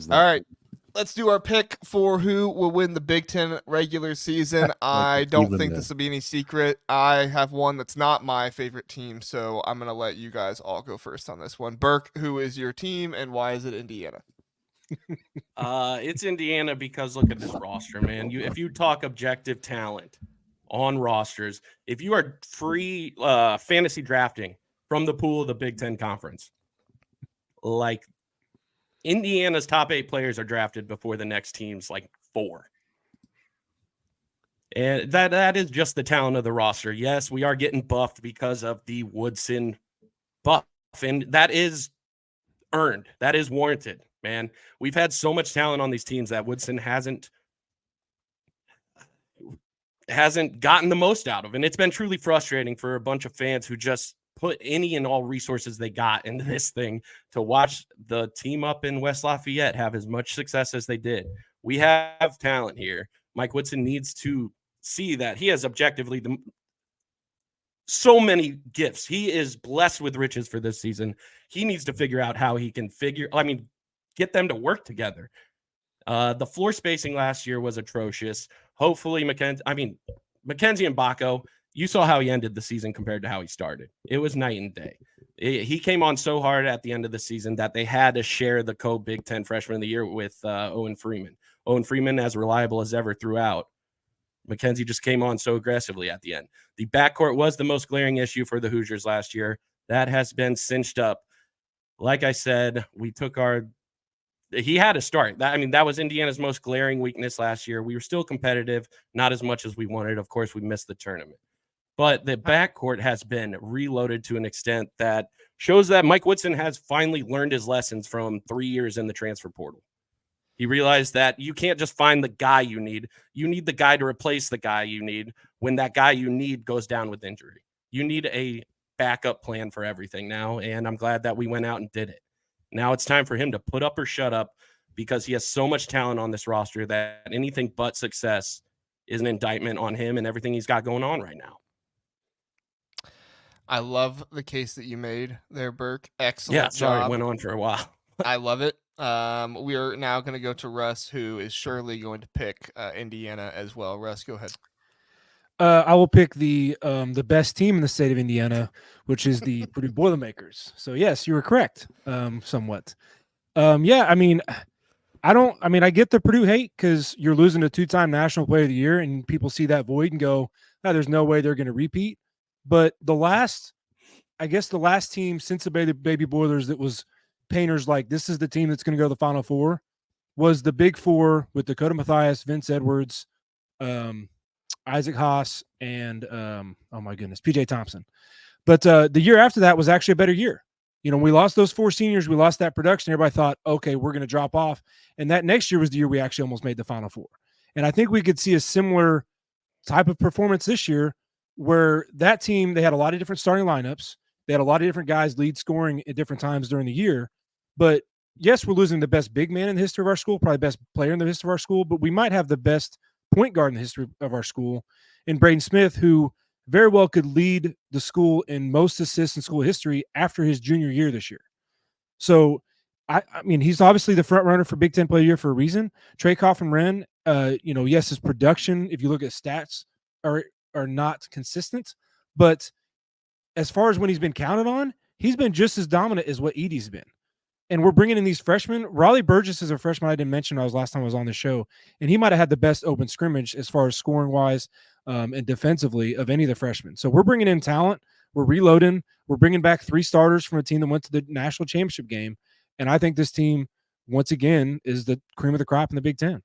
All right. Let's do our pick for who will win the Big Ten regular season. I don't think this will be any secret. I have one that's not my favorite team, so I'm going to let you guys all go first on this one. Burke, who is your team and why is it Indiana? It's Indiana because look at this roster, man. If you talk objective talent on rosters, if you are free fantasy drafting from the pool of the Big Ten Conference, like Indiana's top 8 players are drafted before the next team's like 4. And that is just the talent of the roster. Yes, we are getting buffed because of the Woodson buff, and that is earned. That is warranted, man. We've had so much talent on these teams that Woodson hasn't gotten the most out of, and it's been truly frustrating for a bunch of fans who just put any and all resources they got into this thing to watch the team up in West Lafayette have as much success as they did. We have talent here. Mike Woodson needs to see that he has objectively so many gifts. He is blessed with riches for this season. He needs to figure out how he can get them to work together. The floor spacing last year was atrocious. Hopefully McKenzie and Mgbako, you saw how he ended the season compared to how he started. It was night and day. He came on so hard at the end of the season that they had to share the co-Big Ten Freshman of the Year with Owen Freeman. Owen Freeman, as reliable as ever throughout. McKenzie just came on so aggressively at the end. The backcourt was the most glaring issue for the Hoosiers last year. That has been cinched up. Like I said, he had to start. That was Indiana's most glaring weakness last year. We were still competitive, not as much as we wanted. Of course, we missed the tournament. But the backcourt has been reloaded to an extent that shows that Mike Woodson has finally learned his lessons from 3 years in the transfer portal. He realized that you can't just find the guy you need. You need the guy to replace the guy you need when that guy you need goes down with injury. You need a backup plan for everything now, and I'm glad that we went out and did it. Now it's time for him to put up or shut up because he has so much talent on this roster that anything but success is an indictment on him and everything he's got going on right now. I love the case that you made there, Burke. Excellent job. It went on for a while. I love it. We are now going to go to Russ, who is surely going to pick Indiana as well. Russ, go ahead. I will pick the best team in the state of Indiana, which is the Purdue Boilermakers. So yes, you were correct, somewhat. I get the Purdue hate because you're losing a 2-time National Player of the Year, and people see that void and go, "Oh, there's no way they're going to repeat." But the last team since the Baby Boilers that was painters like this is the team that's going to go to the Final Four was the Big Four with Dakota Mathias, Vince Edwards, Isaac Haas, and PJ Thompson. But the year after that was actually a better year. We lost those 4 seniors. We lost that production. Everybody thought, okay, we're going to drop off. And that next year was the year we actually almost made the Final Four. And I think we could see a similar type of performance this year where that team, they had a lot of different starting lineups. They had a lot of different guys lead scoring at different times during the year. But yes, we're losing the best big man in the history of our school, probably the best player in the history of our school, but we might have the best point guard in the history of our school in Braden Smith, who very well could lead the school in most assists in school history after his junior year this year. So, he's obviously the front runner for Big Ten Player of the Year for a reason. Trey Coffin-Renn, yes, his production, if you look at stats, are not consistent, but as far as when he's been counted on, he's been just as dominant as what Edey's been. And we're bringing in these freshmen. Raleigh Burgess is a freshman I didn't mention last time I was on the show, and he might have had the best open scrimmage as far as scoring-wise and defensively of any of the freshmen. So we're bringing in talent. We're reloading. We're bringing back 3 starters from a team that went to the national championship game, and I think this team, once again, is the cream of the crop in the Big Ten.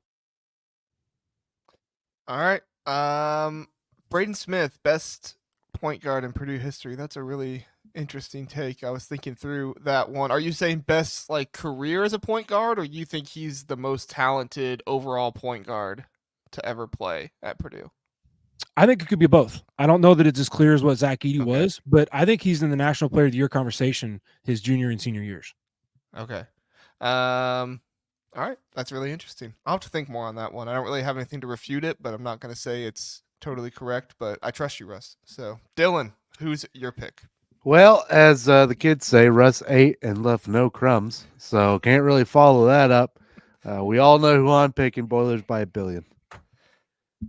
All right. Braden Smith, best point guard in Purdue history. That's a really interesting take. I was thinking through that one. Are you saying best career as a point guard, or you think he's the most talented overall point guard to ever play at Purdue? I think it could be both. I don't know that it's as clear as what Zach Edey was, but I think he's in the National Player of the Year conversation his junior and senior years. Okay. All right. That's really interesting. I'll have to think more on that one. I don't really have anything to refute it, but I'm not going to say it's totally correct, but I trust you, Russ. So, Dylan, who's your pick? Well, as the kids say, Russ ate and left no crumbs, so can't really follow that up. We all know who I'm picking. Boilers by 1 billion.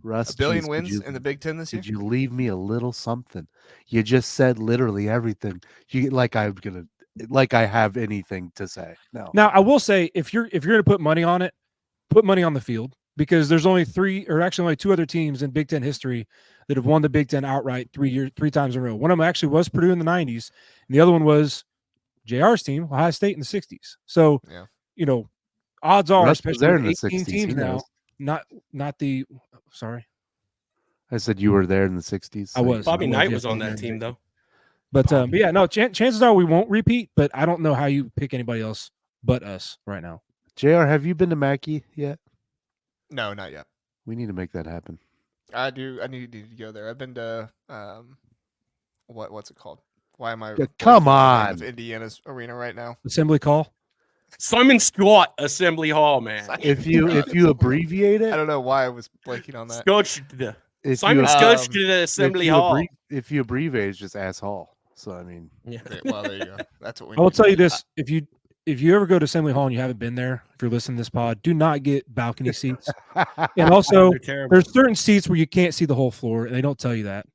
Russ, A billion geez, wins in the Big Ten this year. Could you leave me a little something? You just said literally everything. Like I have anything to say. No. Now, I will say, if you're going to put money on it, put money on the field, because there's only only two other teams in Big Ten history that have won the Big Ten outright 3 times in a row. One of them actually was Purdue in the 90s, and the other one was JR's team, Ohio State in the 60s. So, odds are, Russ was especially there with in the 18 60s. teams He now, knows. not the – sorry. I said you were there in the 60s. I was. Bobby Knight yeah, was on that Bobby team, Knight. though. But yeah, no, chances are we won't repeat, but I don't know how you pick anybody else but us right now. JR, have you been to Mackey yet? No, not yet. We need to make that happen. I do. I need to go there. I've been to what's it called? Why am I? Yeah, come blanking on the name on. of Indiana's arena right now. Assembly call. Simon Scott Assembly Hall, man. If you abbreviate it, I don't know why I was blanking on that. Simon Scott Assembly Hall. If you abbreviate, it's just ass hall. So I mean, Yeah. Okay, well, there you go. That's what we. I will need. tell you this: if you ever go to Assembly Hall and you haven't been there, if you're listening to this pod, do not get balcony seats. And also, They're terrible. there's certain seats where you can't see the whole floor, and they don't tell you that.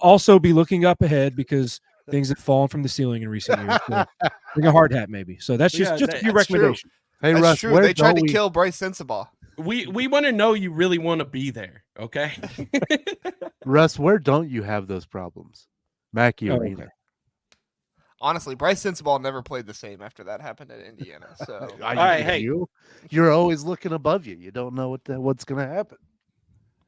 Also, be looking up ahead because things have fallen from the ceiling in recent years. So bring a hard hat, maybe. So that's just a few that's true. recommendations. hey That's Russ, true. where They tried don't to we- kill Bryce Sensabaugh. We want to know you really want to be there, okay? Russ, where don't you have those problems? Mackey Oh, Arena. okay. Honestly, Bryce Sensabaugh never played the same after that happened at Indiana. So right, hey. You're always looking above you. You don't know what's going to happen.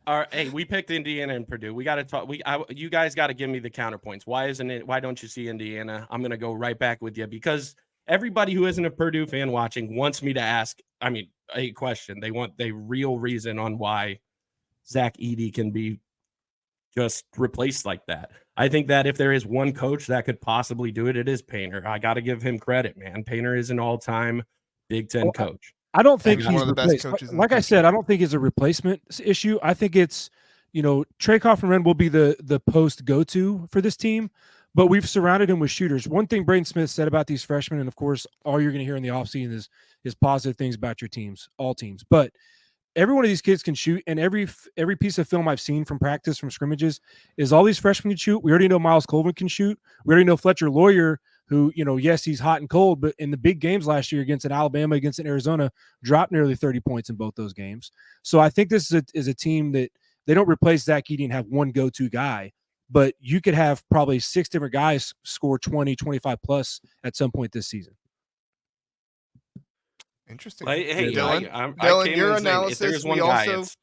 All right, hey, we picked Indiana and Purdue. We got to talk. You guys got to give me the counterpoints. Why don't you see Indiana? I'm going to go right back with you because everybody who isn't a Purdue fan watching wants me to ask. I mean, a question. They want the real reason on why Zach Edey can be just replaced like that. I think that if there is one coach that could possibly do it, it is Painter. I got to give him credit, man. Painter is an all-time Big Ten coach. I don't think He's he's one of the best replaced. coaches in the Like I country. said, I don't think it's a replacement issue. I think it's, Trey Kaufman will be the post go-to for this team, but we've surrounded him with shooters. One thing Braden Smith said about these freshmen, and of course, all you're going to hear in the offseason is positive things about your teams, all teams. But every one of these kids can shoot, and every piece of film I've seen from practice, from scrimmages, is all these freshmen can shoot. We already know Miles Colvin can shoot. We already know Fletcher Lawyer, who, yes, he's hot and cold, but in the big games last year against an Alabama, against an Arizona, dropped nearly 30 points in both those games. So I think this is a team that they don't replace Zach Edey and have one go-to guy, but you could have probably 6 different guys score 20, 25 plus at some point this season. interesting. Hey, Dylan, I Dylan, came your in saying, if analysis. there's one We guy, also it's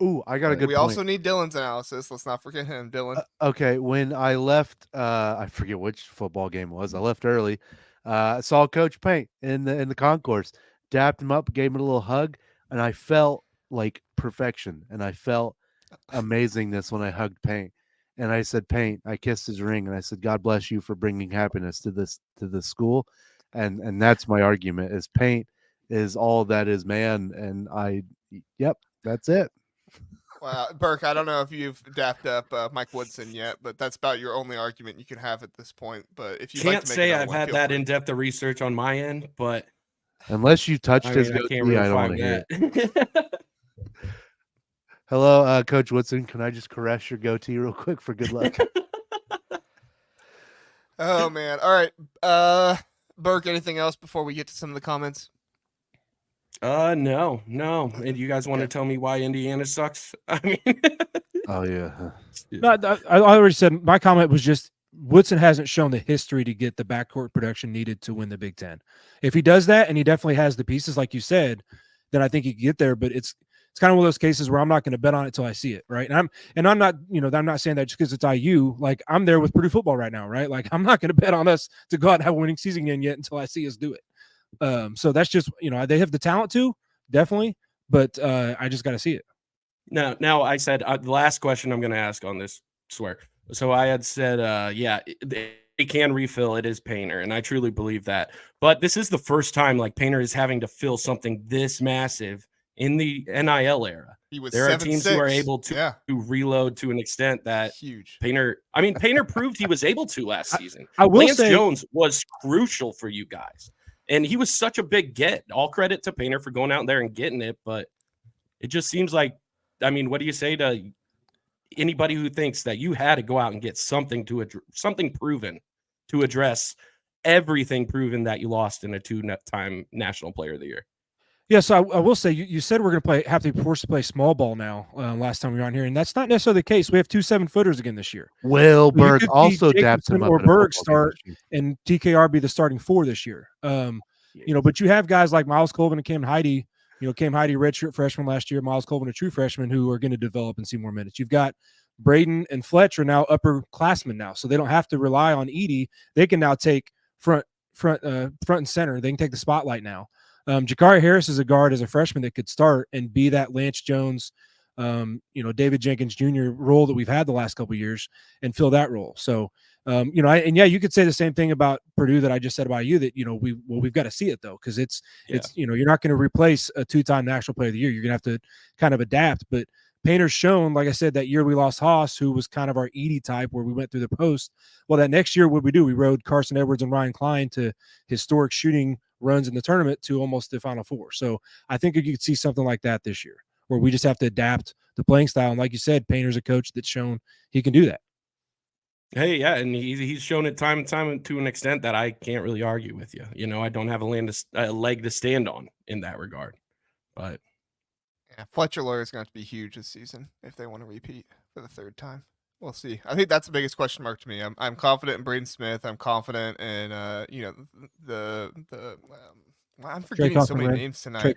Ooh, I got a good we point. also need Dylan's analysis. Let's not forget him, Dylan. Okay, when I left, I forget which football game it was. I left early. I saw Coach Paint in the concourse, dapped him up, gave him a little hug, and I felt like perfection. And I felt amazingness when I hugged Paint. And I said, Paint, I kissed his ring, and I said, God bless you for bringing happiness to this school. And that's my argument: is Paint is all that is man. And yep, that's it. Wow, Burke, I don't know if you've dapped up Mike Woodson yet, but that's about your only argument you can have at this point. But if you can't like to make say another I've one, had feel that free. in-depth of research on my end, but Unless you touched I his mean, I goatee, can't really I don't want find to hear it. that. Hello, Coach Woodson. Can I just caress your goatee real quick for good luck? Oh man! All right, Burke. Anything else before we get to some of the comments? No. And you guys want to tell me why Indiana sucks? I mean, Oh yeah. No, I already said my comment was just Woodson hasn't shown the history to get the backcourt production needed to win the Big Ten. If he does that, and he definitely has the pieces, like you said, then I think he could get there. But it's kind of one of those cases where I'm not going to bet on it till I see it, right? And I'm not, I'm not saying that just because it's IU. Like I'm there with Purdue football right now, right? Like I'm not going to bet on us to go out and have a winning season again yet until I see us do it. So that's just, they have the talent to, definitely, but I just got to see it. Now I said the last question I'm going to ask on this, swear. So I had said, they can refill. It is Painter, and I truly believe that. But this is the first time like Painter is having to fill something this massive in the NIL era. He was There are teams who are 7'6". able to reload to an extent that Huge. Painter proved he was able to last season. I will Lance say, Jones was crucial for you guys. And he was such a big get. All credit to Painter for going out there and getting it, but it just seems like, I mean, what do you say to anybody who thinks that you had to go out and get something something proven to address everything proven that you lost in a 2-time National Player of the Year? Yeah, so I will say you said we're going to have to be forced to play small ball now. Last time we were on here, and that's not necessarily the case. We have 2 7-footers again this year. Will So you Berg could see also dapped Jacobson him up or in a Berg football game start, this year. and TKR be the starting 4 this year. But you have guys like Miles Colvin and Cam Heide. Cam Heide, redshirt freshman last year. Miles Colvin, a true freshman, who are going to develop and see more minutes. You've got Braden and Fletcher now upperclassmen now, so they don't have to rely on Edey. They can now take front and center. They can take the spotlight now. Jakari Harris is a guard as a freshman that could start and be that Lance Jones, David Jenkins Jr. role that we've had the last couple of years and fill that role. So, you could say the same thing about Purdue that I just said about you, that, we've got to see it though. Cause it's, you're not going to replace a 2-time National Player of the Year. You're going to have to kind of adapt, but Painter's shown, like I said, that year we lost Haas, who was kind of our Edey type where we went through the post. Well, that next year, what we do, we rode Carson Edwards and Ryan Klein to historic shooting runs in the tournament to almost the Final Four. So I think you could see something like that this year, where we just have to adapt the playing style. And like you said, Painter's a coach that's shown he can do that. Hey, yeah, and he's shown it time and time to an extent that I can't really argue with you. I don't have a leg to stand on in that regard. But yeah, Fletcher Lawyer is going to have to be huge this season if they want to repeat for the 3rd time. We'll see. I think that's the biggest question mark to me. I'm confident in Braden Smith. I'm confident in I'm forgetting so many names tonight.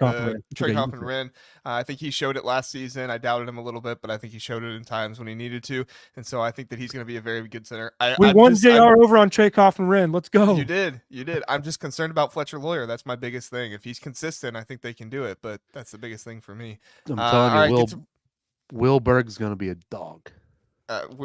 Trey Coffin-Wren. I think he showed it last season. I doubted him a little bit, but I think he showed it in times when he needed to, and so I think that he's going to be a very good center. We won JR over on Trey Coffin-Wren. Let's go. You did. I'm just concerned about Fletcher Lawyer. That's my biggest thing. If he's consistent, I think they can do it, but that's the biggest thing for me. I'm telling you, Will Berg's going to be a dog.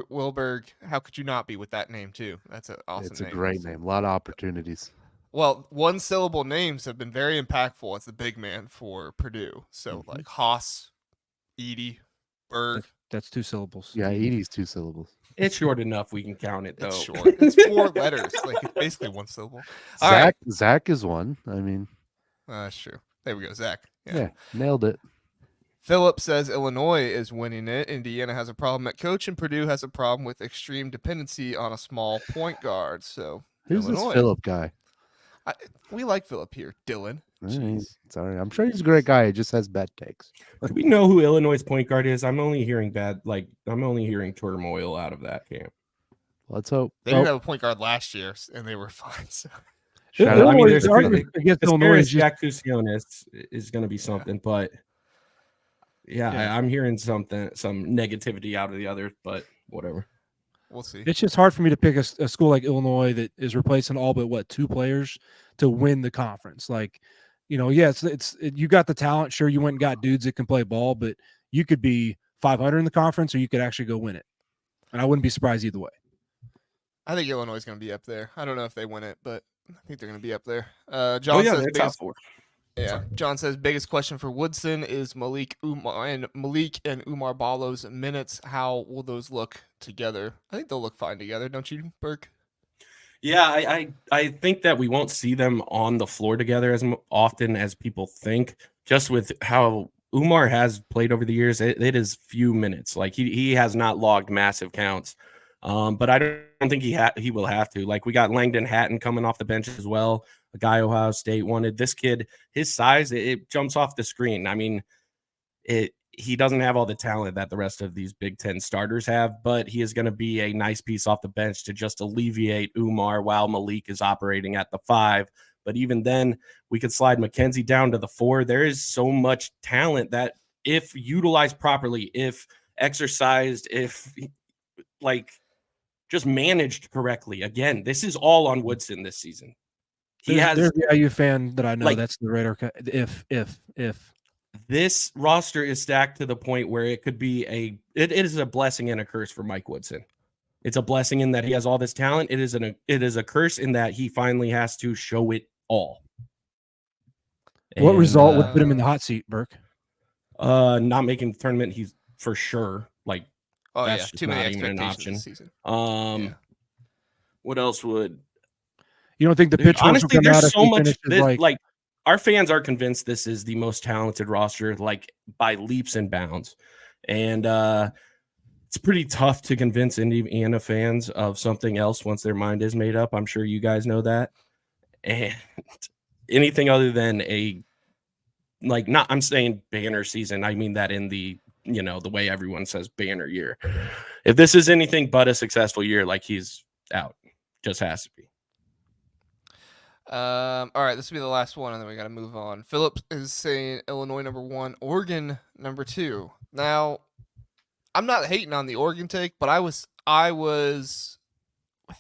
Wilberg, how could you not be with that name too? That's an awesome name. It's a great name. A lot of opportunities. Well, 1-syllable names have been very impactful as the big man for Purdue. So like Haas, Edey, Berg. That's 2 syllables. Yeah, Edey's 2 syllables. it's short enough. We can count it though. It's short. It's 4 letters. Like it's basically 1 syllable. Zach is one. I mean, that's true. There we go, Zach. Yeah, nailed it. Philip says Illinois is winning it. Indiana has a problem at coach, and Purdue has a problem with extreme dependency on a small point guard. So who's Illinois. This Philip guy? We like Philip here. Dylan. Sorry, I'm sure he's a great guy. He just has bad takes. Do we know who Illinois' point guard is? I'm only hearing turmoil out of that camp. Let's hope. They didn't have a point guard last year, and they were fine. So. I mean, there's against Illinois. Jack Tusionis is going to be something, but I'm hearing some negativity out of the others, but whatever. We'll see. It's just hard for me to pick a school like Illinois that is replacing all but 2 players to win the conference. Like, you got the talent. Sure, you went and got dudes that can play ball, but you could be 500 in the conference, or you could actually go win it. And I wouldn't be surprised either way. I think Illinois is going to be up there. I don't know if they win it, but I think they're going to be up there. John says they're top 4. Yeah, John says biggest question for Woodson is Malik and Umar Ballo's minutes. How will those look together? I think they'll look fine together, don't you, Burke? Yeah, I think that we won't see them on the floor together as often as people think. Just with how Umar has played over the years, it is few minutes. Like he has not logged massive counts. But I don't think he will have to. Like we got Langdon Hatton coming off the bench as well. A guy Ohio State wanted. This kid, his size, it jumps off the screen. I mean, he doesn't have all the talent that the rest of these Big Ten starters have, but he is going to be a nice piece off the bench to just alleviate Umar while Malik is operating at the 5. But even then, we could slide McKenzie down to the 4. There is so much talent that if utilized properly, if exercised, if just managed correctly. Again, this is all on Woodson this season. There's the IU fan that I know. That's the radar. If this roster is stacked to the point where it could be it is a blessing and a curse for Mike Woodson. It's a blessing in that he has all this talent. It is a curse in that he finally has to show it all. What result would put him in the hot seat, Burke? Not making the tournament. He's for sure that's too many expectations this season. What else would? You don't think the Dude, pitchforks will honestly, come out there's if so he much finishes like our fans are convinced this is the most talented roster, like by leaps and bounds. And it's pretty tough to convince Indiana fans of something else once their mind is made up. I'm sure you guys know that. And anything other than not I'm saying banner season, I mean that in the the way everyone says banner year. If this is anything but a successful year, like, he's out. Just has to be. All right, this will be the last one, and then we got to move on. Phillips is saying Illinois number 1, Oregon number 2. Now, I'm not hating on the Oregon take, but I was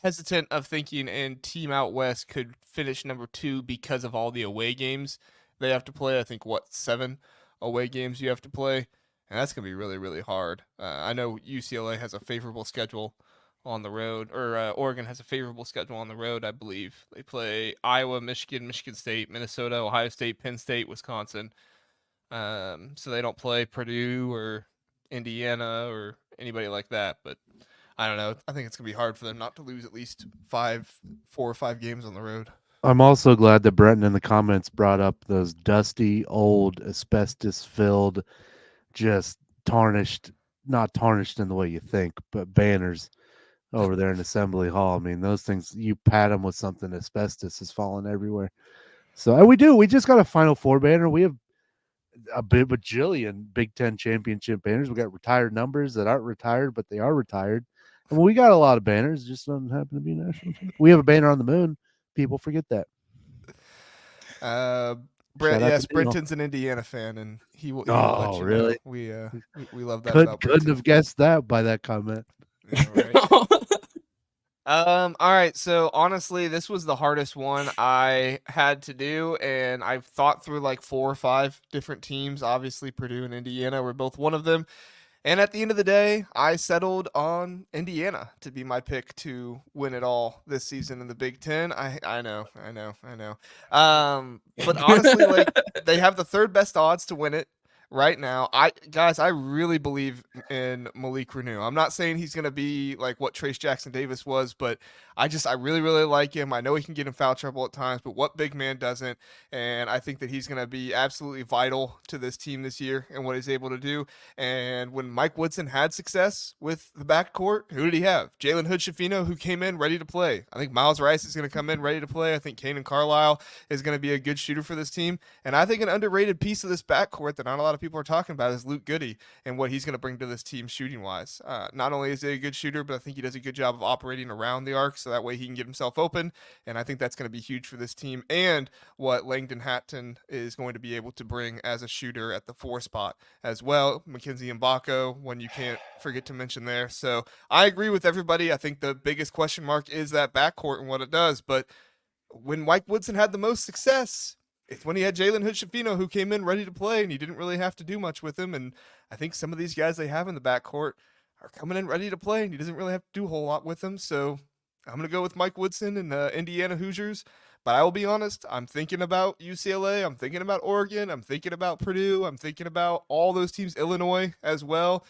hesitant of thinking and Team Out West could finish number 2 because of all the away games they have to play. I think 7 away games you have to play, and that's gonna be really, really hard. I know UCLA has a favorable schedule on the road, or Oregon has a favorable schedule on the road. I believe they play Iowa, Michigan, Michigan State, Minnesota, Ohio State, Penn State, Wisconsin. So they don't play Purdue or Indiana or anybody like that. But I don't know. I think it's gonna be hard for them not to lose at least 4 or 5 games on the road. I'm also glad that Breton in the comments brought up those dusty, old, asbestos-filled, just tarnished, not tarnished in the way you think, but banners over there in Assembly Hall. I mean, those things, you pat them with something, asbestos is falling everywhere. So, and we just got a Final Four banner. We have a bajillion Big Ten championship banners. We got retired numbers that aren't retired, but they are retired. And we got a lot of banners. Just doesn't happen to be national champion. We have a banner on the moon. People forget that. Brent, Shout out yes, to Neil. Brenton's an Indiana fan, and he will Oh, let you really? know. We love that Couldn't about Brenton. have guessed that by that comment. Yeah, right. All right. So honestly, this was the hardest one I had to do, and I've thought through like 4 or 5 different teams. Obviously, Purdue and Indiana were both one of them. And at the end of the day, I settled on Indiana to be my pick to win it all this season in the Big Ten. I know. But honestly, like, they have the 3rd best odds to win it right now. I really believe in Malik Renew. I'm not saying he's gonna be like what Trace Jackson Davis was, but I really, really like him. I know he can get in foul trouble at times, but what big man doesn't? And I think that he's gonna be absolutely vital to this team this year and what he's able to do. And when Mike Woodson had success with the backcourt, who did he have? Jalen Hood-Schifino, who came in ready to play. I think Miles Rice is going to come in ready to play. I think Kanan Carlisle is going to be a good shooter for this team. And I think an underrated piece of this backcourt that not a lot of people are talking about is Luke Goody and what he's going to bring to this team shooting-wise. Not only is he a good shooter, but I think he does a good job of operating around the arc, so that way he can get himself open. And I think that's going to be huge for this team and what Langdon Hatton is going to be able to bring as a shooter at the 4 spot as well. McKenzie and Mgbako, one you can't forget to mention there. So I agree with everybody. I think the biggest question mark is that backcourt and what it does. But when Mike Woodson had the most success, it's when he had Jalen Hood-Schifino, who came in ready to play, and he didn't really have to do much with him. And I think some of these guys they have in the backcourt are coming in ready to play, and he doesn't really have to do a whole lot with them. So I'm going to go with Mike Woodson and the Indiana Hoosiers. But I will be honest, I'm thinking about UCLA, I'm thinking about Oregon, I'm thinking about Purdue, I'm thinking about all those teams, Illinois as well.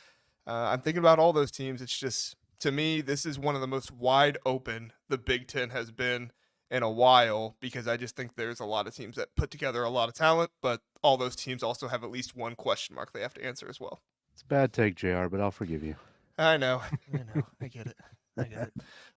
I'm thinking about all those teams. It's just, to me, this is one of the most wide open the Big Ten has been in a while, because I just think there's a lot of teams that put together a lot of talent, but all those teams also have at least one question mark they have to answer as well. It's a bad take, JR, but I'll forgive you. I know. I get it.